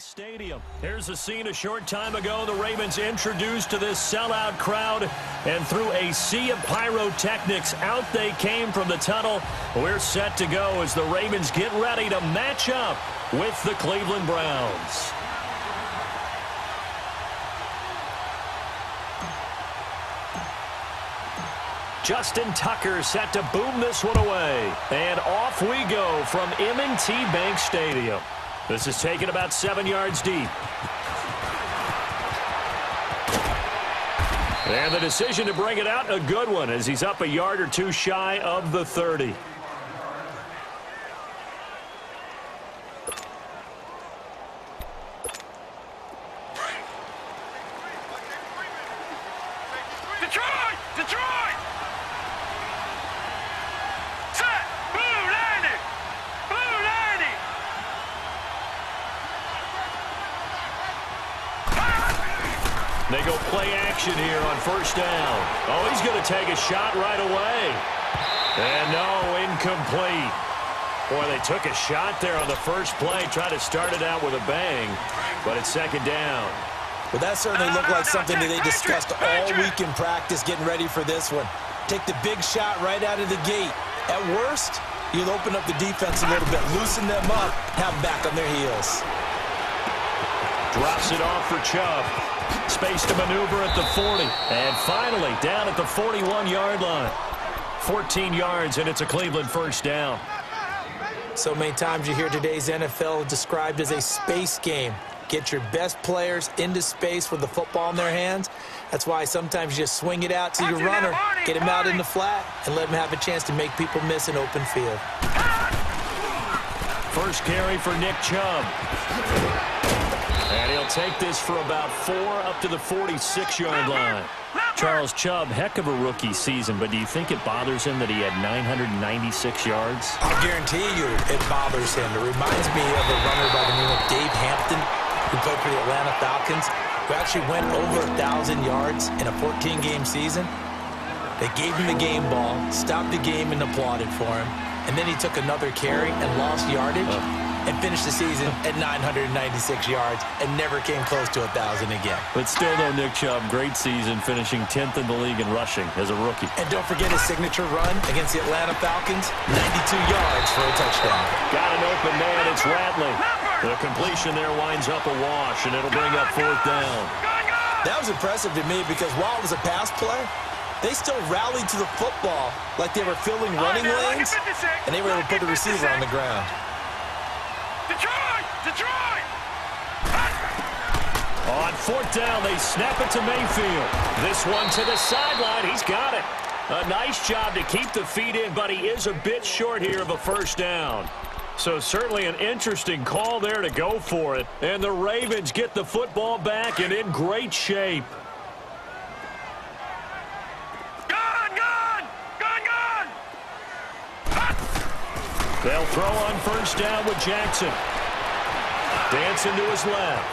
Stadium. Here's a scene a short time ago. The Ravens introduced to this sellout crowd, and through a sea of pyrotechnics, out they came from the tunnel. We're set to go as the Ravens get ready to match up with the Cleveland Browns. Justin Tucker set to boom this one away. And off we go from M&T Bank Stadium. This is taken about 7 yards deep. And the decision to bring it out, a good one, as he's up a yard or two shy of the 30. They go play action here on first down. Oh, he's going to take a shot right away. And no, incomplete. Boy, they took a shot there on the first play, tried to start it out with a bang, but it's second down. Well, that certainly looked like something that they discussed all week in practice, getting ready for this one. Take the big shot right out of the gate. At worst, you'll open up the defense a little bit, loosen them up, have them back on their heels. Drops it off for Chubb. Space to maneuver at the 40. And finally, down at the 41-yard line. 14 yards, and it's a Cleveland first down. So many times you hear today's NFL described as a space game. Get your best players into space with the football in their hands. That's why sometimes you just swing it out to your runner, get him out in the flat, and let him have a chance to make people miss an open field. First carry for Nick Chubb. And he'll take this for about 4 up to the 46-yard line. Charles Chubb, heck of a rookie season, but do you think it bothers him that he had 996 yards? I'll guarantee you it bothers him. It reminds me of a runner by the name of Dave Hampton, who played for the Atlanta Falcons, who actually went over 1,000 yards in a 14-game season. They gave him the game ball, stopped the game, and applauded for him. And then he took another carry and lost yardage. And finished the season at 996 yards and never came close to 1,000 again. But still, though, Nick Chubb, great season, finishing 10th in the league in rushing as a rookie. And don't forget his signature run against the Atlanta Falcons, 92 yards for a touchdown. Got an open man, it's Ratley. The completion there winds up a wash, and it'll bring up fourth down. That was impressive to me because while it was a pass play, they still rallied to the football like they were filling running lanes, and they were able to put the receiver on the ground. Detroit! On fourth down, they snap it to Mayfield. This one to the sideline. He's got it. A nice job to keep the feet in, but he is a bit short here of a first down. So certainly an interesting call there to go for it. And the Ravens get the football back and in great shape. They'll throw on first down with Jackson. Dancing to his left.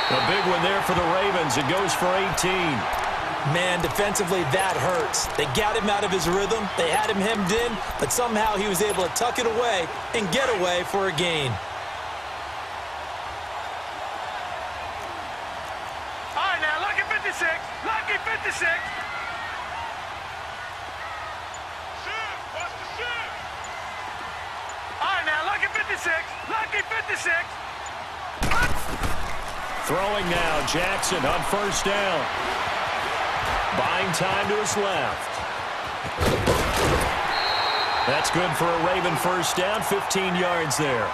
A big one there for the Ravens. It goes for 18. Man, defensively, that hurts. They got him out of his rhythm. They had him hemmed in, but somehow he was able to tuck it away and get away for a gain. All right, now, lucky 56. Lucky 56. Lucky 56. Throwing now, Jackson on first down. Buying time to his left. That's good for a Raven first down, 15 yards there.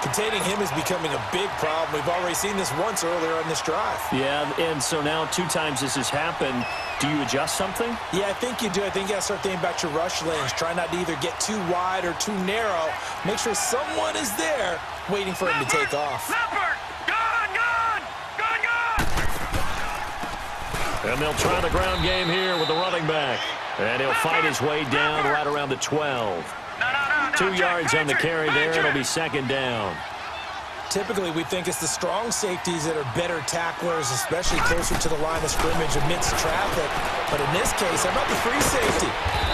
Containing him is becoming a big problem. We've already seen this once earlier on this drive. Yeah, and so now 2 times this has happened. Do you adjust something? Yeah, I think you do. I think you got to start thinking about your rush lanes. Try not to either get too wide or too narrow. Make sure someone is there waiting for him to take off. Leopard! Gone! And they'll try the ground game here with the running back. And he'll fight his way down right around the 12. 2 yards on the carry there. It'll be second down. Typically, we think it's the strong safeties that are better tacklers, especially closer to the line of scrimmage amidst traffic. But in this case, how about the free safety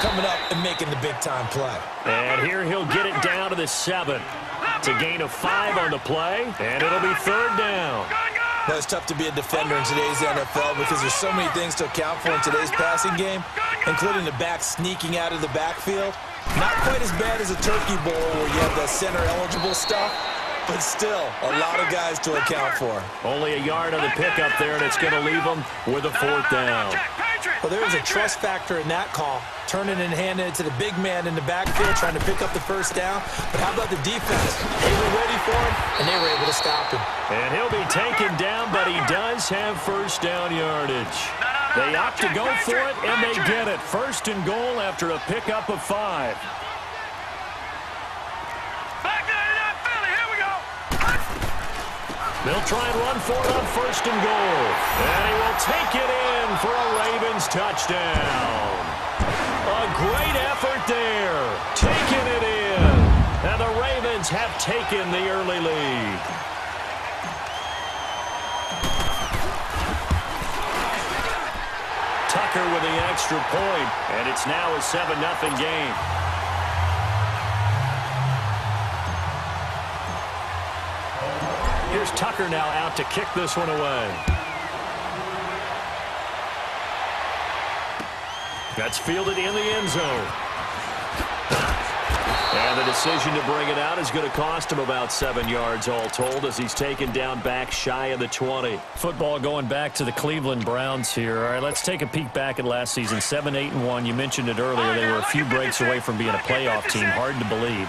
coming up and making the big-time play? And here he'll get it down to the 7. It's a gain of 5 on the play, and it'll be 3rd down. Well, it's tough to be a defender in today's NFL because there's so many things to account for in today's passing game, including the back sneaking out of the backfield. Not quite as bad as a turkey bowl where you have the center-eligible stuff, but still a lot of guys to account for. Only a yard on the pickup there, and it's going to leave them with a 4th down. Well, there is a trust factor in that call, turning and handing it to the big man in the backfield, trying to pick up the 1st down. But how about the defense? They were ready for him, and they were able to stop him. And he'll be taken down, but he does have 1st down yardage. They opt to go for it, and they get it. 1st and goal after a pickup of 5. They'll try and run for it on 1st and goal. And he will take it in for a Ravens touchdown. A great effort there. Taking it in. And the Ravens have taken the early lead. Tucker with the extra point, and it's now a 7-0 game. Here's Tucker now out to kick this one away. That's fielded in the end zone. And the decision to bring it out is going to cost him about 7 yards all told as he's taken down back shy of the 20. Football going back to the Cleveland Browns here. All right, let's take a peek back at last season. 7-8-1. You mentioned it earlier. They were a few breaks away from being a playoff team. Hard to believe.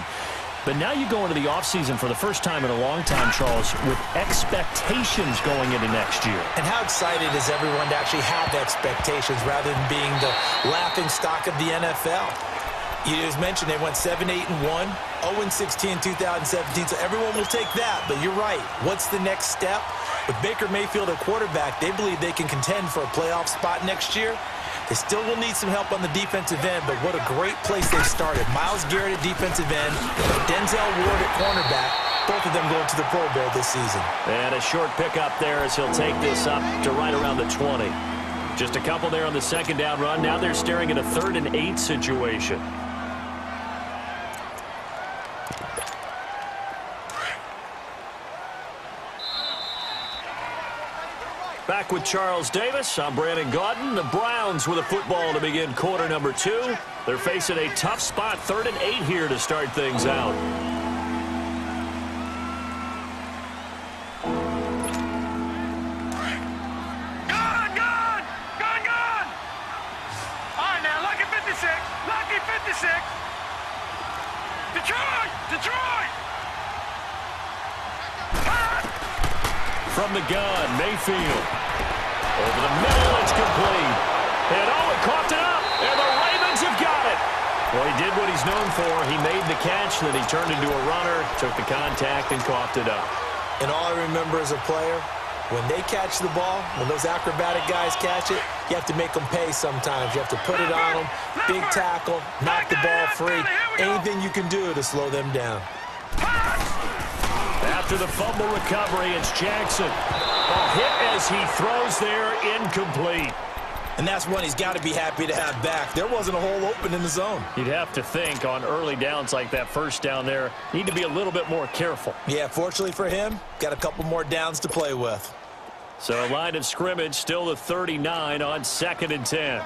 But now you go into the offseason for the first time in a long time, Charles, with expectations going into next year. And how excited is everyone to actually have expectations rather than being the laughing stock of the NFL? You just mentioned they went 7-8-1, 0-16 in 2017, so everyone will take that. But you're right. What's the next step? With Baker Mayfield at quarterback, they believe they can contend for a playoff spot next year. They still will need some help on the defensive end, but what a great place they've started. Myles Garrett at defensive end, Denzel Ward at cornerback, both of them going to the Pro Bowl this season. And a short pickup there as he'll take this up to right around the 20. Just a couple there on the 2nd down run. Now they're staring at a 3rd and 8 situation. Back with Charles Davis. I'm Brandon Gaudin. The Browns with a football to begin quarter number 2. They're facing a tough spot, 3rd and 8 here to start things out. Gone! All right, now, lucky 56. Lucky 56. Detroit! From the gun, Mayfield. Over the middle, it's complete. And he coughed it up, and the Ravens have got it. Well, he did what he's known for. He made the catch, then he turned into a runner, took the contact, and coughed it up. And all I remember as a player, when they catch the ball, when those acrobatic guys catch it, you have to make them pay sometimes. You have to put it on them, big tackle, knock the ball free. Anything you can do to slow them down. After the fumble recovery, it's Jackson. A hit as he throws there, incomplete. And that's one he's got to be happy to have back. There wasn't a hole open in the zone. You'd have to think on early downs like that 1st down there, need to be a little bit more careful. Yeah, fortunately for him, got a couple more downs to play with. So line of scrimmage still the 39 on 2nd and 10.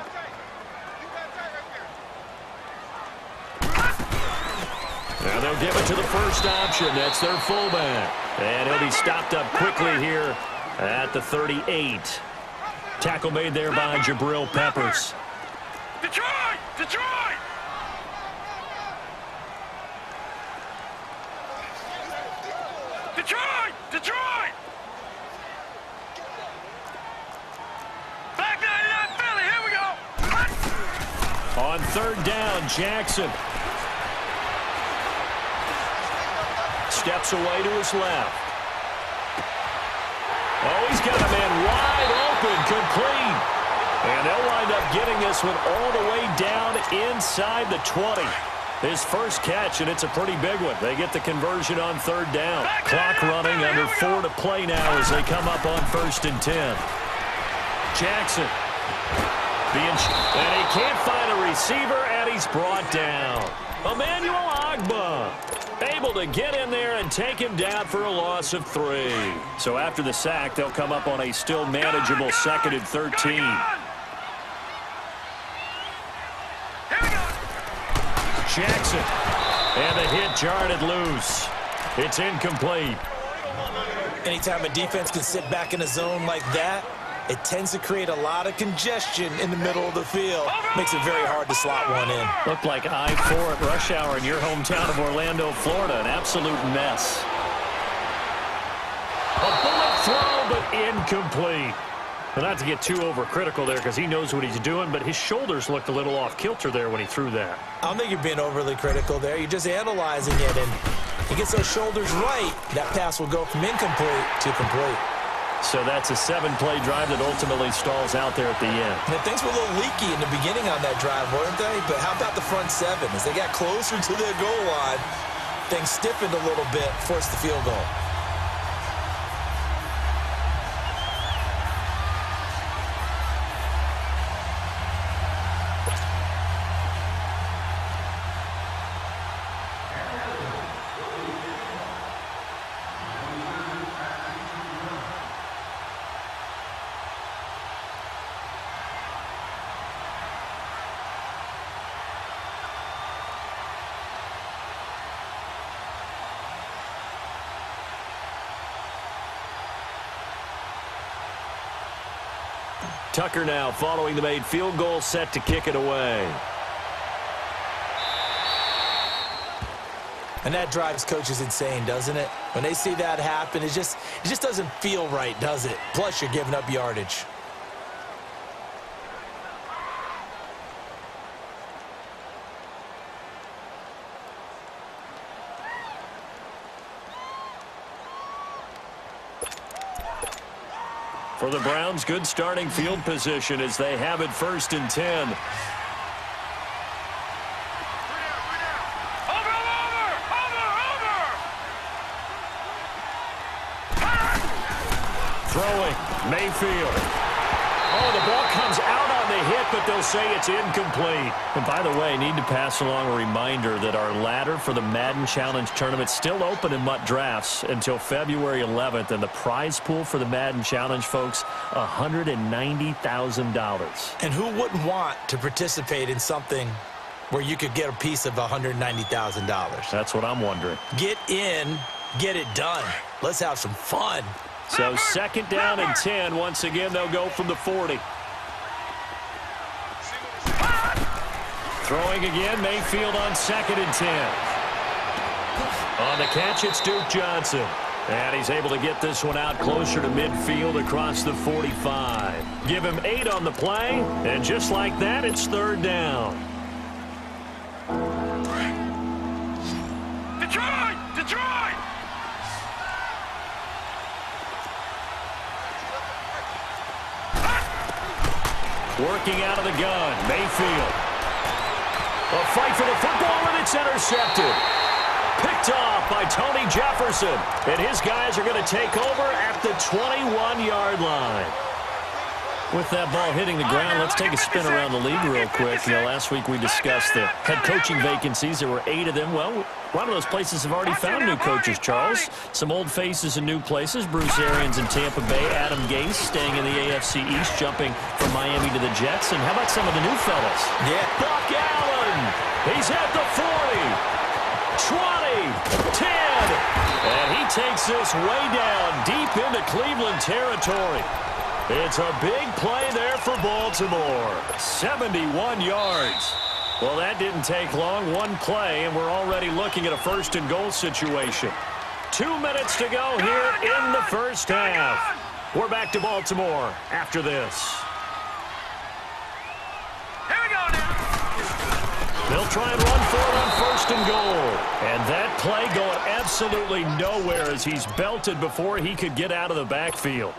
Now they'll give it to the first option. That's their fullback. And he'll be stopped up quickly here at the 38. Tackle made there by Jabril Peppers. Detroit! Back 99 Philly, here we go! On 3rd down, Jackson. Steps away to his left. Oh, he's got a man wide open, complete. And they'll wind up getting this one all the way down inside the 20. His first catch, and it's a pretty big one. They get the conversion on 3rd down. Clock running, under 4 to play now as they come up on 1st and 10. Jackson. And he can't find a receiver, and he's brought down. Emmanuel Ogbah. able to get in there and take him down for a loss of 3. So after the sack, they'll come up on a still manageable 2nd and 13. Jackson. And the hit jarred it loose. It's incomplete. Anytime a defense can sit back in a zone like that, it tends to create a lot of congestion in the middle of the field. Makes it very hard to slot one in. Looked like I-4 at rush hour in your hometown of Orlando, Florida. An absolute mess. A bullet throw, but incomplete. Well, not to get too overcritical there because he knows what he's doing, but his shoulders looked a little off kilter there when he threw that. I don't think you're being overly critical there. You're just analyzing it, and he gets those shoulders right. That pass will go from incomplete to complete. So that's a 7-play drive that ultimately stalls out there at the end. And things were a little leaky in the beginning on that drive, weren't they? But how about the front 7? As they got closer to their goal line, things stiffened a little bit, forced the field goal. Tucker now following the made field goal, set to kick it away. And that drives coaches insane, doesn't it? When they see that happen, it just doesn't feel right, does it? Plus, you're giving up yardage. For the Browns, good starting field position as they have it 1st and 10. Throwing, Mayfield. Oh, the ball comes out on the hit, but they'll say it's incomplete. And by the way, need to pass along a reminder that our ladder for the Madden Challenge Tournament is still open in MUT Drafts until February 11th. And the prize pool for the Madden Challenge, folks, $190,000. And who wouldn't want to participate in something where you could get a piece of $190,000? That's what I'm wondering. Get in, get it done. Let's have some fun. So 2nd down and 10. Once again, they'll go from the 40. Throwing again, Mayfield on 2nd and 10. On the catch, it's Duke Johnson. And he's able to get this one out closer to midfield across the 45. Give him 8 on the play, and just like that, it's 3rd down. Detroit! Detroit! Working out of the gun, Mayfield. A fight for the football, and it's intercepted. Picked off by Tony Jefferson. And his guys are going to take over at the 21-yard line. With that ball hitting the ground, let's take a spin around the league real quick. You know, last week we discussed the head coaching vacancies. There were 8 of them. Well, a lot of those places have already found new coaches, Charles. Some old faces in new places. Bruce Arians in Tampa Bay. Adam Gase staying in the AFC East, jumping from Miami to the Jets. And how about some of the new fellas? Yeah. Buck Allen. He's at the 40. 20. 10. And he takes this way down deep into Cleveland territory. It's a big play there for Baltimore. 71 yards. Well, that didn't take long. One play, and we're already looking at a 1st and goal situation. 2 minutes to go here in the first half. We're back to Baltimore after this. Here we go now. They'll try and run for it on 1st and goal. And that play going absolutely nowhere as he's belted before he could get out of the backfield.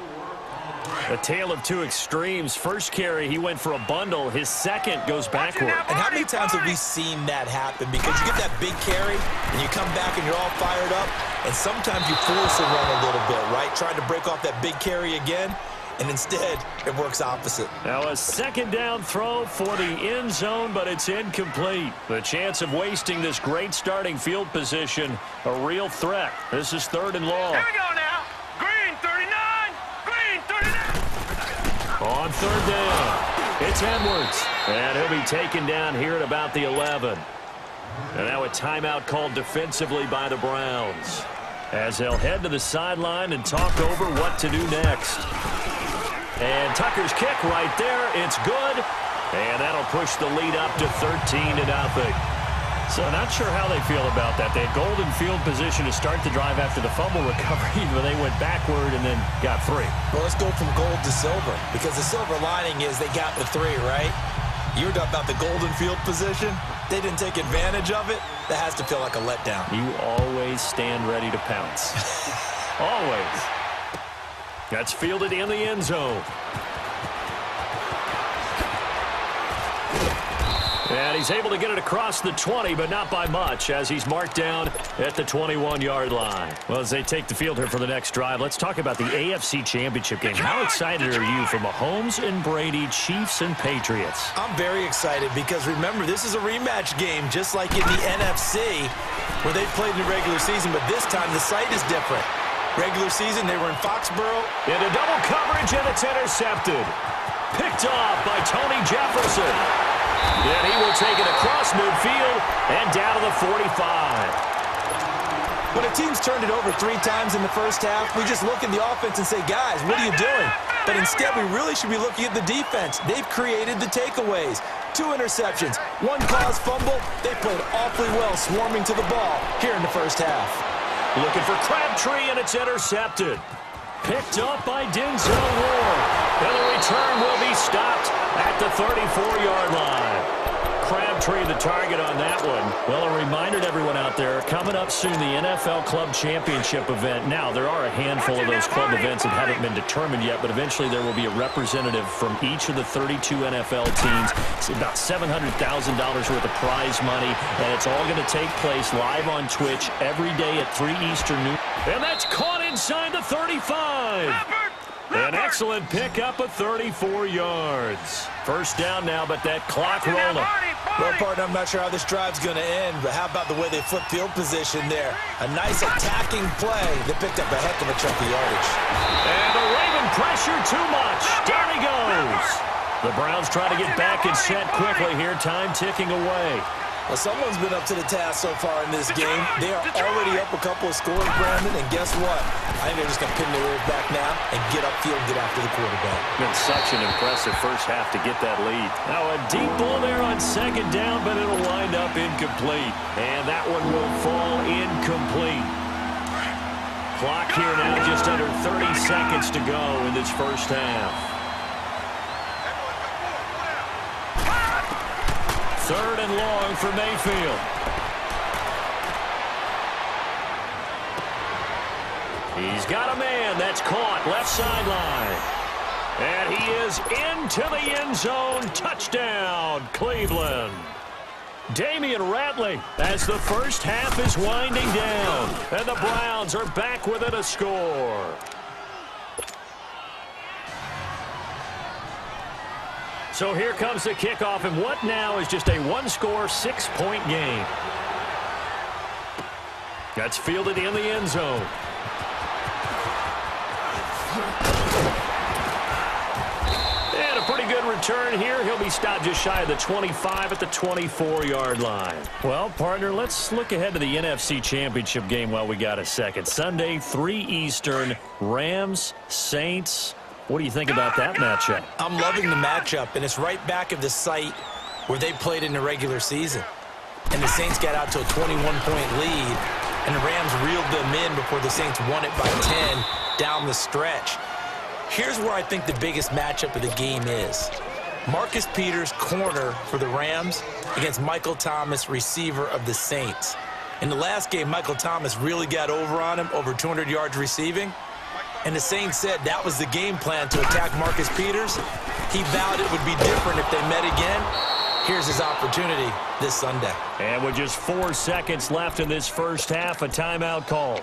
A tale of two extremes. First carry, he went for a bundle. His second goes backward. And how many times have we seen that happen? Because you get that big carry, and you come back and you're all fired up, and sometimes you force a run a little bit, right? Trying to break off that big carry again. and instead it works opposite. Now a second down throw for the end zone, but it's incomplete. The chance of wasting this great starting field position, a real threat. This is 3rd and long. Here we go now. Green 39. Green 39. On 3rd down, it's Edwards. And he'll be taken down here at about the 11. And now a timeout called defensively by the Browns, as they'll head to the sideline and talk over what to do next. And Tucker's kick right there. It's good. And that'll push the lead up to 13-0. So not sure how they feel about that. They had golden field position to start the drive after the fumble recovery, but they went backward and then got 3. Well, let's go from gold to silver, because the silver lining is they got the 3, right? You were talking about the golden field position. They didn't take advantage of it. That has to feel like a letdown. You always stand ready to pounce. Always. That's fielded in the end zone. And he's able to get it across the 20, but not by much, as he's marked down at the 21-yard line. Well, as they take the field here for the next drive, let's talk about the AFC Championship game. How excited are you for Mahomes and Brady, Chiefs and Patriots? I'm very excited because, remember, this is a rematch game, just like in the NFC, where they played in the regular season, but this time the site is different. Regular season, they were in Foxborough. Into double coverage, and it's intercepted. Picked off by Tony Jefferson. And he will take it across midfield and down to the 45. When a team's turned it over 3 times in the first half, we just look at the offense and say, guys, what are you doing? But instead, we really should be looking at the defense. They've created the takeaways. 2 interceptions, 1 caused fumble. They played awfully well swarming to the ball here in the first half. Looking for Crabtree, and it's intercepted. Picked up by Denzel Ward. And the return will be stopped at the 34-yard line. Crabtree the target on that one. Well, a reminder to everyone out there, coming up soon, the NFL Club Championship event. Now, there are a handful of those club events that haven't been determined yet, but eventually there will be a representative from each of the 32 NFL teams. It's about $700,000 worth of prize money, and it's all going to take place live on Twitch every day at 3 Eastern noon. And that's caught inside the 35. An excellent pickup of 34 yards. First down now, but that clock rolling. Well, partner, I'm not sure how this drive's going to end, but how about the way they flip field position there? A nice attacking play that picked up a heck of a chunk of yardage. And the Raven pressure too much. Down he goes. The Browns try to get back and set quickly here. Time ticking away. Well, someone's been up to the task so far in this game. They are already up a couple of scores, Brandon, and guess what? I think they're just going to pin their ears back now and get upfield, get after the quarterback. Been such an impressive first half to get that lead. Now a deep ball there on second down, but it'll wind up incomplete. And that one will fall incomplete. Clock here now, just under 30 seconds to go in this first half. 3rd and long for Mayfield. He's got a man that's caught left sideline. And he is into the end zone. Touchdown, Cleveland. Damian Ratley as the first half is winding down. And the Browns are back within a score. So here comes the kickoff, and what now is just a 1-score, 6-point game. That's fielded in the end zone. And a pretty good return here. He'll be stopped just shy of the 25 at the 24-yard line. Well, partner, let's look ahead to the NFC Championship game while we got a second. Sunday, 3 Eastern, Rams, Saints. What do you think about that matchup? I'm loving the matchup, and it's right back at the site where they played in the regular season. And the Saints got out to a 21-point lead, and the Rams reeled them in before the Saints won it by 10 down the stretch. Here's where I think the biggest matchup of the game is. Marcus Peters, corner for the Rams, against Michael Thomas, receiver of the Saints. In the last game, Michael Thomas really got over on him, over 200 yards receiving. And the Saints said that was the game plan, to attack Marcus Peters. He vowed it would be different if they met again. Here's his opportunity this Sunday. And with just 4 seconds left in this first half, a timeout call.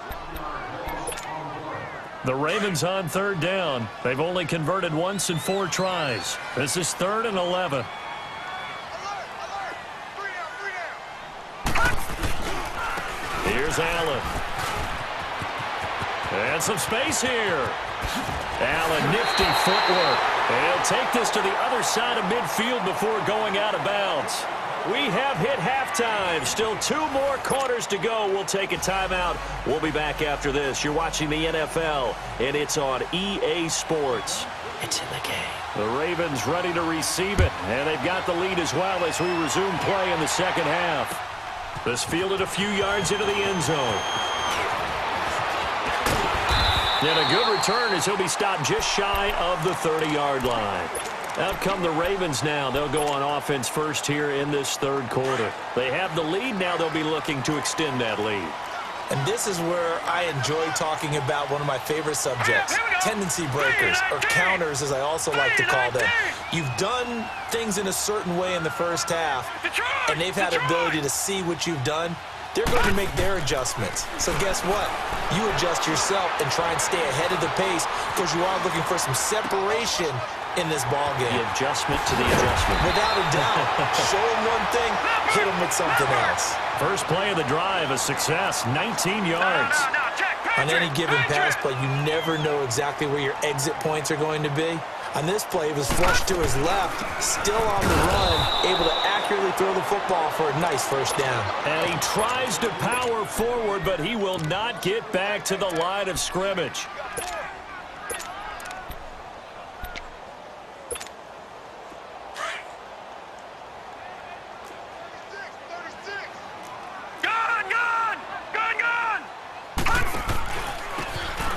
The Ravens on third down. They've only converted once in 4 tries. This is 3rd and 11. Here's Allen. And some space here. Allen, nifty footwork. He'll take this to the other side of midfield before going out of bounds. We have hit halftime. Still 2 more quarters to go. We'll take a timeout. We'll be back after this. You're watching the NFL, and it's on EA Sports. It's in the game. The Ravens ready to receive it, and they've got the lead as well as we resume play in the second half. This fielded a few yards into the end zone. And a good return as he'll be stopped just shy of the 30-yard line. Out come the Ravens now. They'll go on offense first here in this 3rd quarter. They have the lead. Now they'll be looking to extend that lead. And this is where I enjoy talking about one of my favorite subjects, tendency breakers, or counters as I also like to call them. You've done things in a certain way in the first half, and they've had the ability to see what you've done. They're going to make their adjustments. So guess what? You adjust yourself and try and stay ahead of the pace because you are looking for some separation in this ball game. The adjustment to the adjustment. Without a doubt. Show them one thing, hit them with something else. First play of the drive, a success, 19 yards. On any given pass play, you never know exactly where your exit points are going to be. On this play, it was flushed to his left, still on the run, able to accurately throw the football for a nice first down. And he tries to power forward, but he will not get back to the line of scrimmage.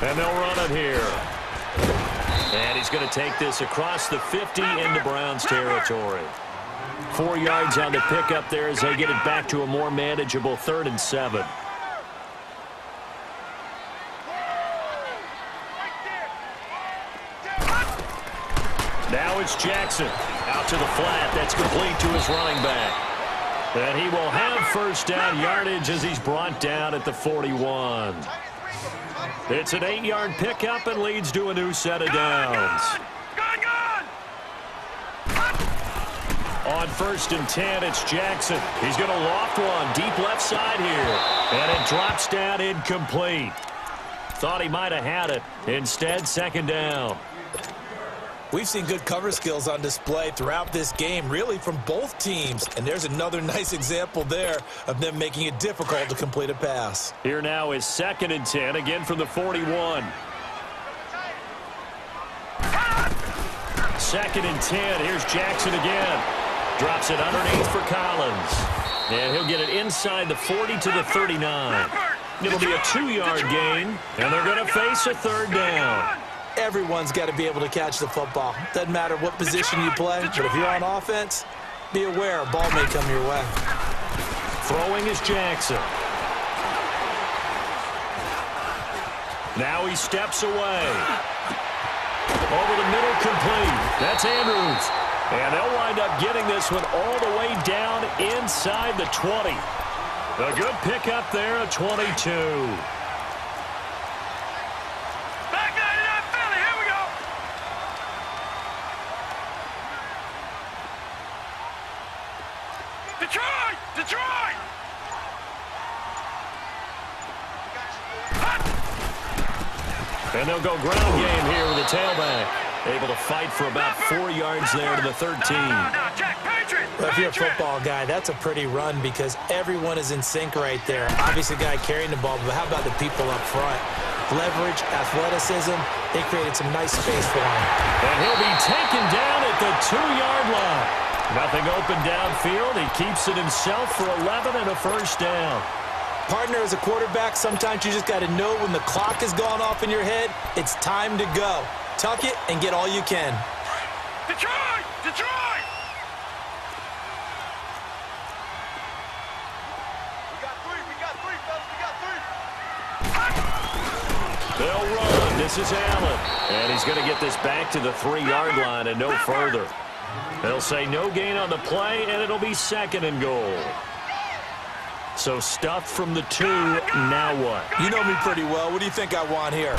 And they'll run it here. And he's going to take this across the 50 into Browns territory. 4 yards on the pickup there as they get it back to a more manageable 3rd and 7. Now it's Jackson. Out to the flat. That's complete to his running back. And he will have first down yardage as he's brought down at the 41. It's an 8-yard pickup and leads to a new set of downs. On 1st and 10, it's Jackson. He's going to loft one deep left side here. And it drops down incomplete. Thought he might have had it. Instead, 2nd down. We've seen good cover skills on display throughout this game, really from both teams. And there's another nice example there of them making it difficult to complete a pass. Here now is 2nd and 10, again from the 41. 2nd and 10, here's Jackson again. Drops it underneath for Collins. And he'll get it inside the 40 to the 39. It'll be a 2-yard gain, and they're going to face a 3rd down. Everyone's got to be able to catch the football. Doesn't matter what position you play, but if you're on offense, be aware a ball may come your way. Throwing is Jackson. Now he steps away. Over the middle, complete. That's Andrews. And they'll wind up getting this one all the way down inside the 20. A good pickup there at 22. Detroit! And they'll go ground game here with the tailback. Able to fight for about 4 yards there to the 13. Well, if you're a football guy, that's a pretty run because everyone is in sync right there. Obviously, the guy carrying the ball, but how about the people up front? Leverage, athleticism, they created some nice space for him. And he'll be taken down at the 2-yard line. Nothing open downfield. He keeps it himself for 11 and a first down. Partner, as a quarterback, sometimes you just got to know when the clock has gone off in your head, it's time to go. Tuck it and get all you can. Detroit! Detroit! We got three, fellas. They'll run. This is Allen. And he's going to get this back to the 3-yard line and no further. They'll say no gain on the play, and it'll be 2nd and goal. So stuffed from the 2, now what? You know me pretty well. What do you think I want here?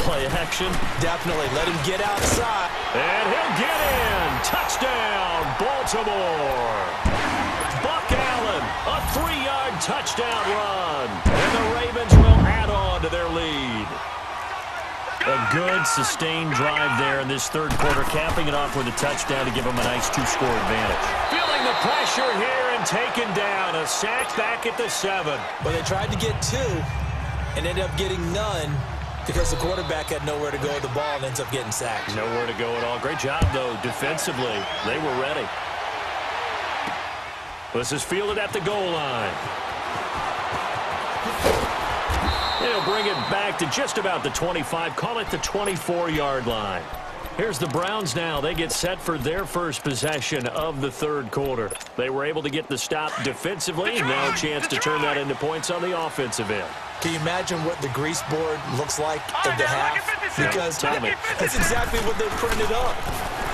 Play action? Definitely. Let him get outside. And he'll get in. Touchdown, Baltimore. Buck Allen, a 3-yard touchdown run. And the Ravens will add on to their lead. A good, sustained drive there in this third quarter, capping it off with a touchdown to give them a nice 2-score advantage. Feeling the pressure here and taken down. A sack back at the 7. Well, they tried to get 2 and ended up getting none because the quarterback had nowhere to go with the ball and ends up getting sacked. Nowhere to go at all. Great job, though, defensively. They were ready. This is fielded at the goal line. They'll bring it back to just about the 25. Call it the 24-yard line. Here's the Browns now. They get set for their first possession of the third quarter. They were able to get the stop defensively, and now a chance to turn that into points on the offensive end. Can you imagine what the grease board looks like at the half? Because Tell me. that's exactly what they printed up.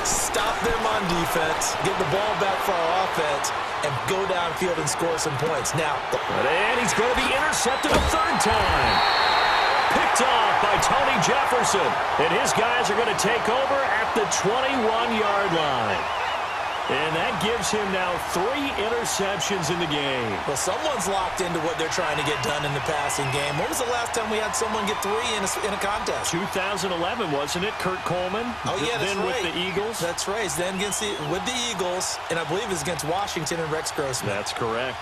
Stop them on defense, get the ball back for our offense, and go downfield and score some points. Now, and he's going to be intercepted a third time. Picked off by Tony Jefferson. And his guys are going to take over at the 21-yard line. And that gives him now 3 interceptions in the game. Well, someone's locked into what they're trying to get done in the passing game. When was the last time we had someone get 3 in a contest? 2011, wasn't it? Kurt Coleman. Oh, yeah, that's then right. with the Eagles. That's right. Then with the Eagles, and I believe it's against Washington and Rex Grossman. That's correct.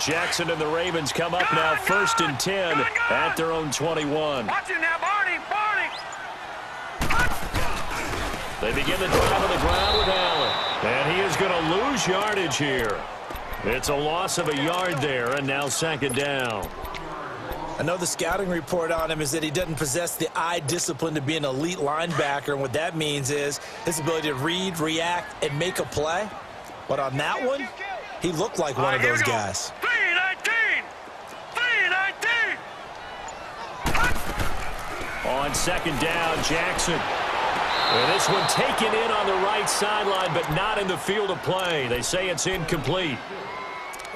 Jackson and the Ravens come up now, 1st and 10 at their own 21. Watch it now, Barney. They begin the drive on the ground with Allen. And he is going to lose yardage here. It's a loss of a yard there, and now 2nd down. I know the scouting report on him is that he doesn't possess the eye discipline to be an elite linebacker, and what that means is his ability to read, react, and make a play. But on that one, he looked like one of those guys. 3-19. On 2nd down, Jackson. And this one taken in on the right sideline, but not in the field of play. They say it's incomplete.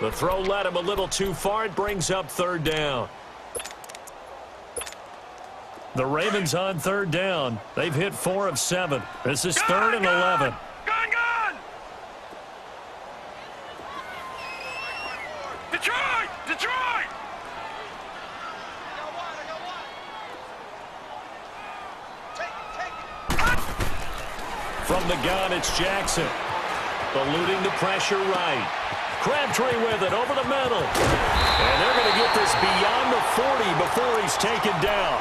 The throw led him a little too far. It brings up 3rd down. The Ravens on 3rd down. They've hit 4 of 7. This is 3rd and 11. Gun! Detroit! From the gun, it's Jackson. Eluding the pressure right. Crabtree with it over the middle. And they're going to get this beyond the 40 before he's taken down.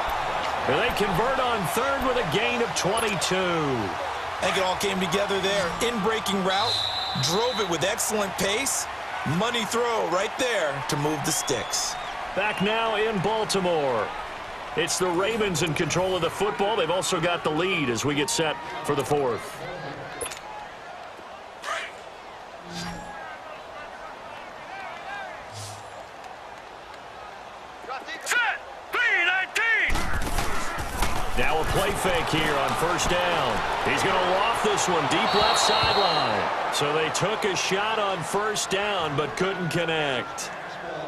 And they convert on 3rd with a gain of 22. I think it all came together there. In-breaking route, drove it with excellent pace. Money throw right there to move the sticks. Back now in Baltimore. It's the Ravens in control of the football. They've also got the lead as we get set for the 4th. Set! 3-19. Now a play fake here on 1st down. He's going to loft this one deep left sideline. So they took a shot on 1st down but couldn't connect.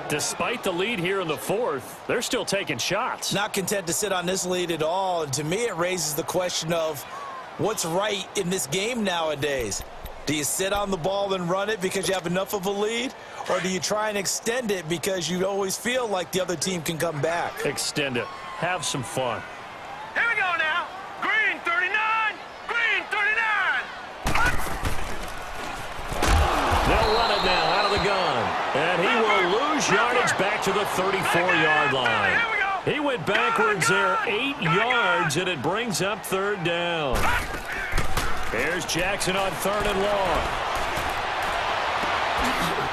Despite the lead here in the 4th, they're still taking shots. Not content to sit on this lead at all. And to me, it raises the question of what's right in this game nowadays. Do you sit on the ball and run it because you have enough of a lead? Or do you try and extend it because you always feel like the other team can come back? Extend it. Have some fun. Here we go now. Green 39. They'll run it now out of the gun. And he will lose yardage back to the 34-yard line. He went backwards there 8 yards, and it brings up 3rd down. Here's Jackson on 3rd and long.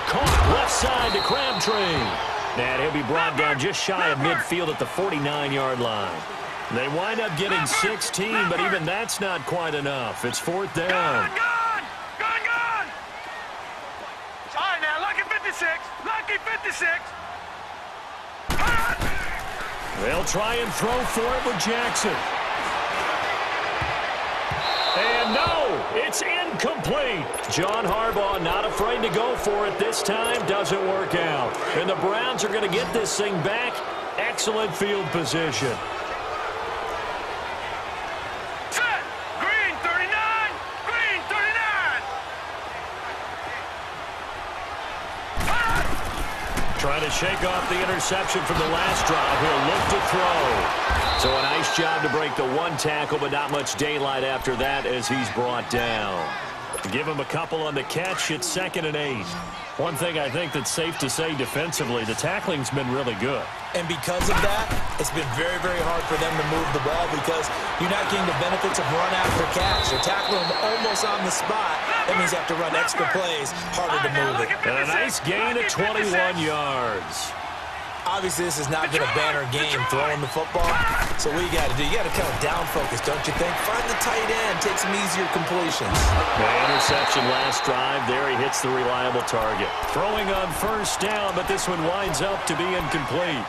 Caught left side to Crabtree. And he'll be brought down just shy of midfield at the 49-yard line. They wind up getting 16, but even that's not quite enough. It's 4th down. Gun! All right, now, lucky 56. They'll try and throw for it with Jackson. It's incomplete. John Harbaugh not afraid to go for it this time. Doesn't work out. And the Browns are going to get this thing back. Excellent field position. Set. Green 39. Green 39. Trying to shake off the interception from the last drive. He'll look to throw. So a nice job to break the one tackle, but not much daylight after that as he's brought down. Give him a couple on the catch. It's 2nd and 8. One thing I think that's safe to say defensively, the tackling's been really good. And because of that, it's been very, very hard for them to move the ball because you're not getting the benefits of run after catch. They're tackling them almost on the spot. That means you have to run extra plays, harder to move it. And a nice gain of 21 yards. Obviously, this has not been a banner game throwing the football. So what you got to do, you got to kind of down focus, don't you think? Find the tight end, take some easier completions. The interception last drive. There he hits the reliable target. Throwing on 1st down, but this one winds up to be incomplete.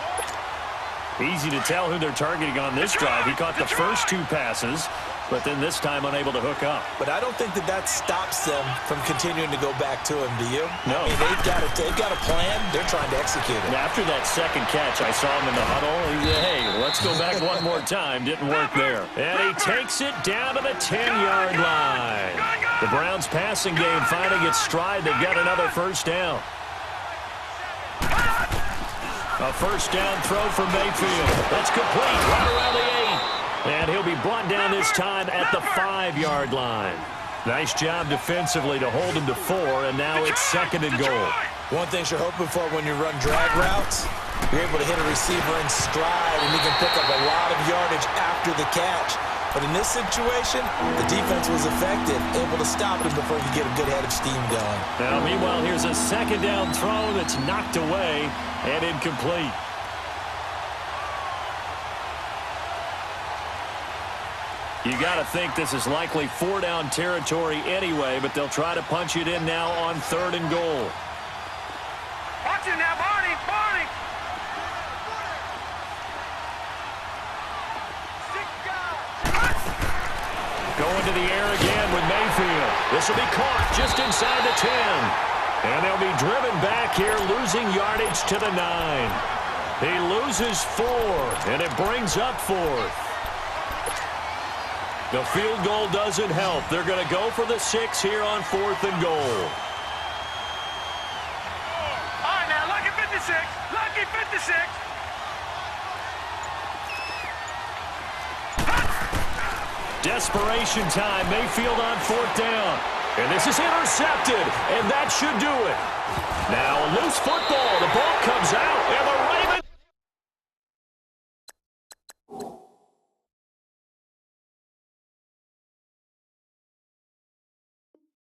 Easy to tell who they're targeting on this drive. He caught the first 2 passes, but then this time unable to hook up. But I don't think that stops them from continuing to go back to him, do you? No. I mean, they've got a plan. They're trying to execute it. After that second catch, I saw him in the huddle. He said, hey, let's go back one more time. Didn't work there. And he takes it down to the 10-yard line. The Browns' passing game finding its stride. They've got another 1st down. A 1st down throw from Mayfield. That's complete right around the 8. And he'll be brought down this time at the 5-yard line. Nice job defensively to hold him to 4, and now it's 2nd and goal. One thing you're hoping for when you run drag routes, you're able to hit a receiver in stride, and he can pick up a lot of yardage after the catch. But in this situation, the defense was effective, able to stop him before he could get a good head of steam going. Now, meanwhile, here's a 2nd down throw that's knocked away and incomplete. You got to think this is likely 4-down territory anyway, but they'll try to punch it in now on 3rd and goal. Watch it now, Barney. Barney. Going to the air again with Mayfield. This will be caught just inside the 10. And they'll be driven back here, losing yardage to the 9. He loses 4, and it brings up 4th. The field goal doesn't help. They're going to go for the 6 here on 4th and goal. All right, now, lucky 56. Lucky 56. Desperation time. Mayfield on 4th down. And this is intercepted, and that should do it. Now a loose football. The ball comes out, and the